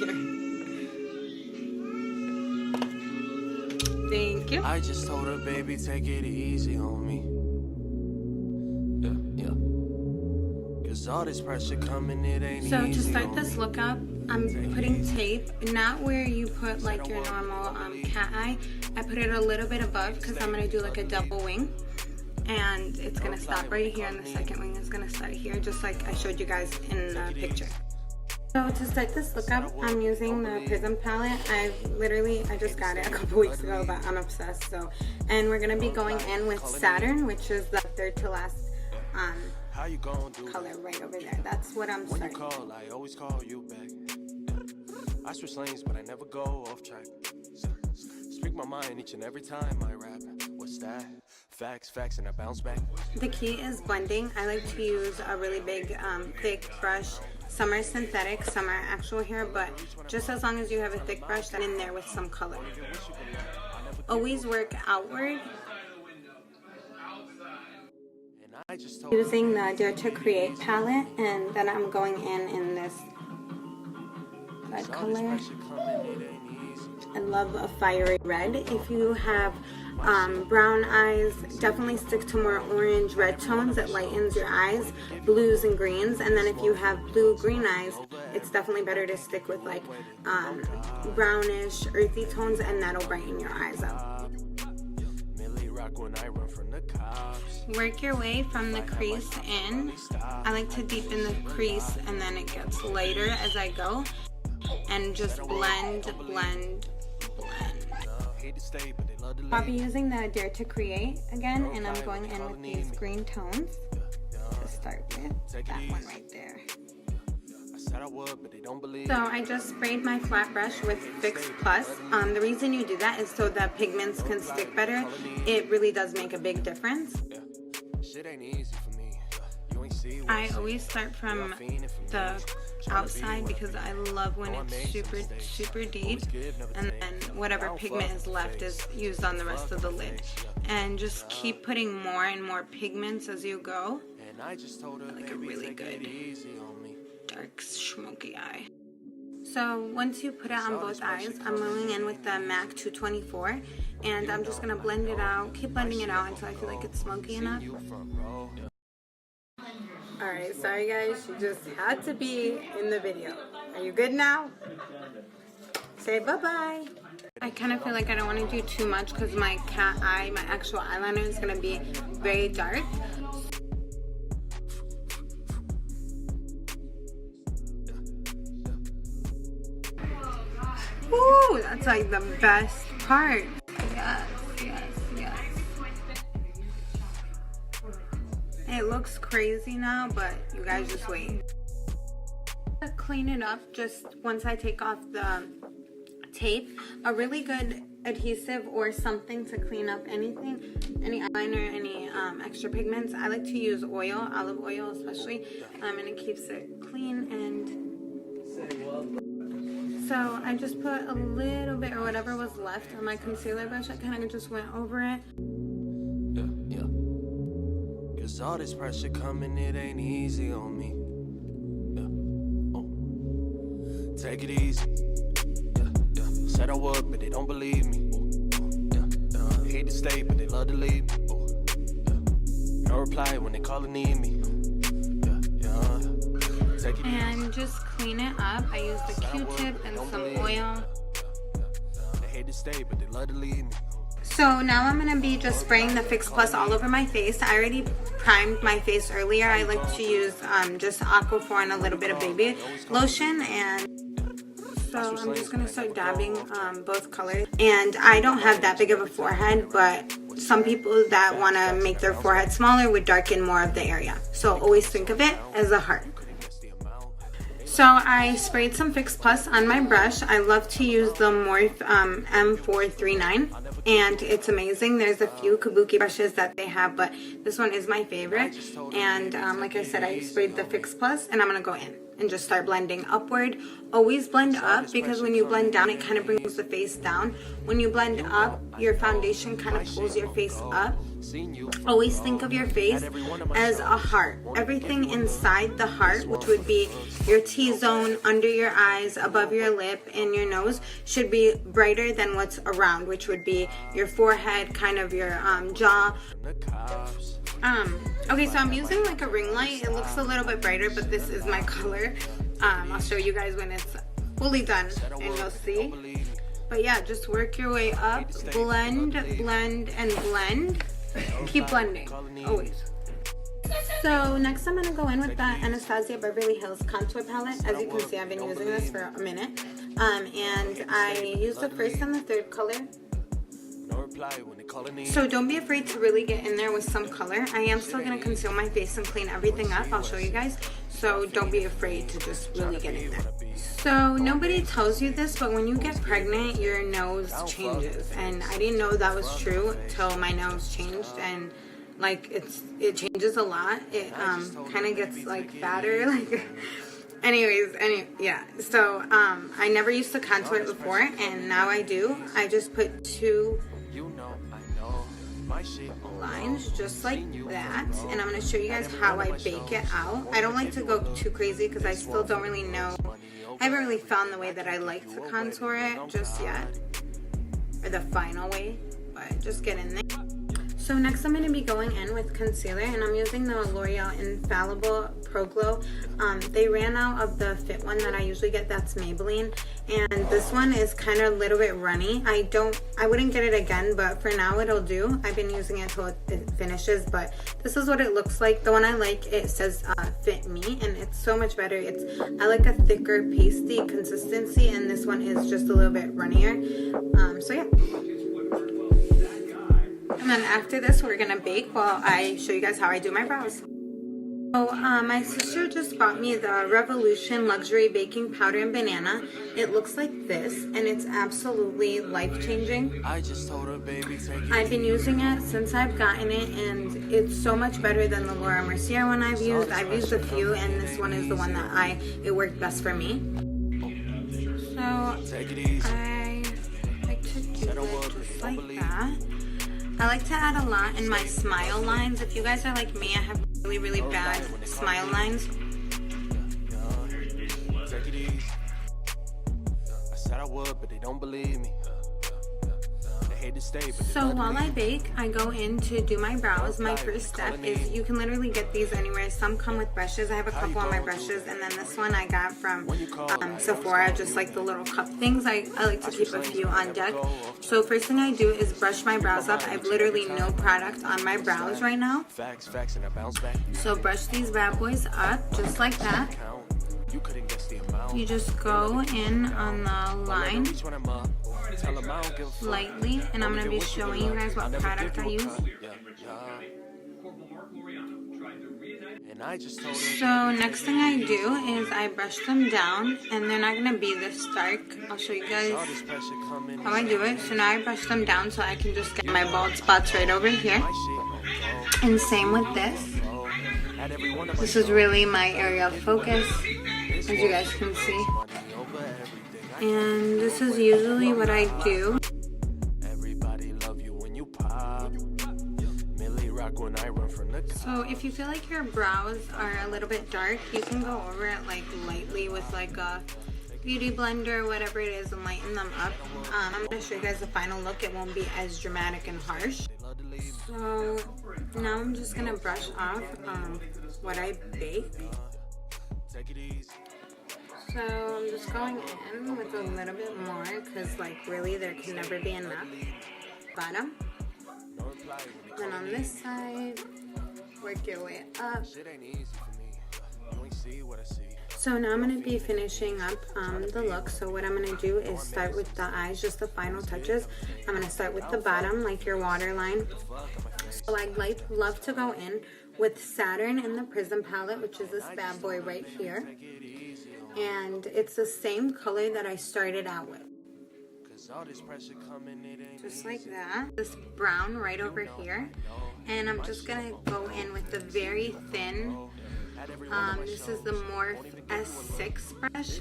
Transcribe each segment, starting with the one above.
here. Thank you. I just told her, baby, take it easy on me. Yeah. Cause all this pressure coming, it ain't so easy. To start this look up, I'm putting tape, not where you put like your normal cat eye. I put it a little bit above because I'm going to do like a double wing. And it's going to stop right here, and the second wing is going to start here, just like I showed you guys in the picture. So to start this look up, I'm using the Prism palette. I just got it a couple weeks ago, but I'm obsessed. So, and we're gonna be going in with Saturn, which is the third to last color right over there. That's what I'm starting. When you call, I always call you back. I switch lanes, but I never go off track. Speak my mind each and every time I rap. What's that? Facts, and I bounce back. The key is blending. I like to use a really big, thick brush. Some are synthetic, some are actual hair, but just as long as you have a thick brush, then in there with some color. Always work outward. Using the Dare to Create palette, and then I'm going in this red color. I love a fiery red. If you have brown eyes, definitely stick to more orange red tones. That lightens your eyes, blues and greens. And then if you have blue green eyes, it's definitely better to stick with like brownish earthy tones, and that'll brighten your eyes up. Work your way from the crease in. I like to deepen the crease, and then it gets lighter as I go, and just blend. I'll be using the Dare to Create again, and I'm going in with these green tones to start with. That one right there. So I just sprayed my flat brush with Fix Plus. The reason you do that is so that pigments can stick better. It really does make a big difference. I always start from the outside because I love when it's super deep, and then whatever pigment is left is used on the rest of the lid. And just keep putting more and more pigments as you go. Like a really good dark smoky eye. So once you put it on both eyes, I'm going in with the MAC 224, and I'm just going to blend it out, keep blending it out until I feel like it's smoky enough. Alright, sorry guys, you just had to be in the video. Are you good now? Say bye-bye. I kind of feel like I don't want to do too much because my cat eye, my actual eyeliner is going to be very dark. Ooh, that's like the best part. Yes. It looks crazy now, but you guys just wait. To clean it up, just once I take off the tape, a really good adhesive or something to clean up anything, any eyeliner, any extra pigments. I like to use oil, olive oil especially, and it keeps it clean. And so I just put a little bit or whatever was left on my concealer brush. I kind of just went over it. Yeah. Cause all this pressure coming, it ain't easy on me. Take it easy. Said I would, but they don't believe me. They hate to stay, but they love to leave me. No reply when they call and need me. And just clean it up. I used a Q-tip and some oil. They hate to stay, but they love to leave me. So now I'm going to be just spraying the Fix Plus all over my face. I already primed my face earlier. I like to use just Aquaphor and a little bit of baby lotion. And so I'm just going to start dabbing both colors. And I don't have that big of a forehead, but some people that want to make their forehead smaller would darken more of the area. So always think of it as a heart. So I sprayed some Fix Plus on my brush. I love to use the Morphe M439, and it's amazing. There's a few kabuki brushes that they have, but this one is my favorite. And like I said, I sprayed the Fix Plus, and I'm going to go in and just start blending upward. Always blend up, because when you blend down, it kind of brings the face down. When you blend up, your foundation kind of pulls your face up. Always think of your face as a heart. Everything inside the heart, which would be your T-zone, under your eyes, above your lip, and your nose, should be brighter than what's around, which would be your forehead, kind of your jaw. Okay, so I'm using like a ring light. It looks a little bit brighter, but this is my color. I'll show you guys when it's fully done and you'll see. But yeah, just work your way up, blend, blend, and blend. Keep blending, always. So next I'm gonna go in with the Anastasia Beverly Hills Contour Palette. As you can see, I've been using this for a minute. And I used the first and the third color. So don't be afraid to really get in there with some color. I am still going to conceal my face and clean everything up. I'll show you guys. So don't be afraid to just really get in there. So nobody tells you this, but when you get pregnant, your nose changes. And I didn't know that was true till my nose changed. And like it changes a lot. It kind of gets like fatter. Like yeah. So I never used to contour it before, and now I do. I just put 2 lines just like that, and I'm going to show you guys how I bake it out. I don't like to go too crazy because I still don't really know. I haven't really found the way that I like to contour it just yet, or the final way, but just get in there. So next I'm going to be going in with concealer, and I'm using the L'Oreal Infallible Pro Glow. They ran out of the fit one that I usually get, that's Maybelline, and this one is kind of a little bit runny. I wouldn't get it again, but for now it'll do. I've been using it till it finishes, but this is what it looks like. The one I like, it says Fit Me, and it's so much better. I like a thicker pasty consistency, and this one is just a little bit runnier. So yeah. And then after this, we're gonna bake while I show you guys how I do my brows. So my sister just bought me the Revolution Luxury Baking Powder and Banana. It looks like this, and it's absolutely life-changing. I've been using it since I've gotten it, and it's so much better than the Laura Mercier one I've used. I've used a few, and this one is the one that it worked best for me. So I like to do it just like that. I like to add a lot in my smile lines. If you guys are like me, I have really, really bad smile lines. I said I would, but they don't believe me. So while I bake, I go in to do my brows. My first step is, you can literally get these anywhere. Some come with brushes. I have a couple on my brushes, and then this one I got from Sephora, just like the little cup things. I like to keep a few on deck. So first thing I do is brush my brows up. I have literally no product on my brows right now. So brush these bad boys up just like that. You just go in on the line lightly, and I'm going to be showing you guys what product I use. So next thing I do is I brush them down, and they're not going to be this dark. I'll show you guys how I do it. So now I brush them down so I can just get my bald spots right over here. And same with this. This is really my area of focus, as you guys can see. And this is usually what I do. So if you feel like your brows are a little bit dark, you can go over it like lightly with like a beauty blender or whatever it is and lighten them up. I'm going to show you guys the final look. It won't be as dramatic and harsh. So now I'm just going to brush off what I bake. So I'm just going in with a little bit more, because like really there can never be enough. Bottom. Then on this side, work your way up. So now I'm going to be finishing up the look. So what I'm going to do is start with the eyes, just the final touches. I'm going to start with the bottom, like your waterline. So I love to go in with Saturn in the Prism palette, which is this bad boy right here. And it's the same color that I started out with. Just like that. This brown right over here. And I'm just going to go in with the very thin This is the Morphe S6 brush,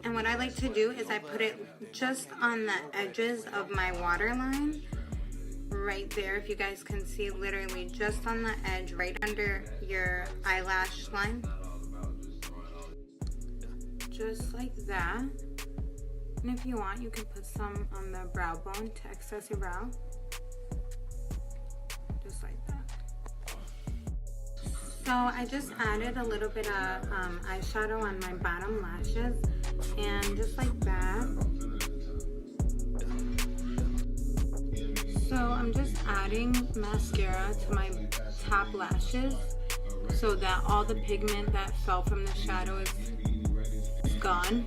and what I like to do is I put it just on the edges of my waterline, right there, if you guys can see, literally just on the edge, right under your eyelash line, just like that. And if you want, you can put some on the brow bone to access your brow, just like that. So I just added a little bit of eyeshadow on my bottom lashes, and just like that. So I'm just adding mascara to my top lashes so that all the pigment that fell from the shadow is gone.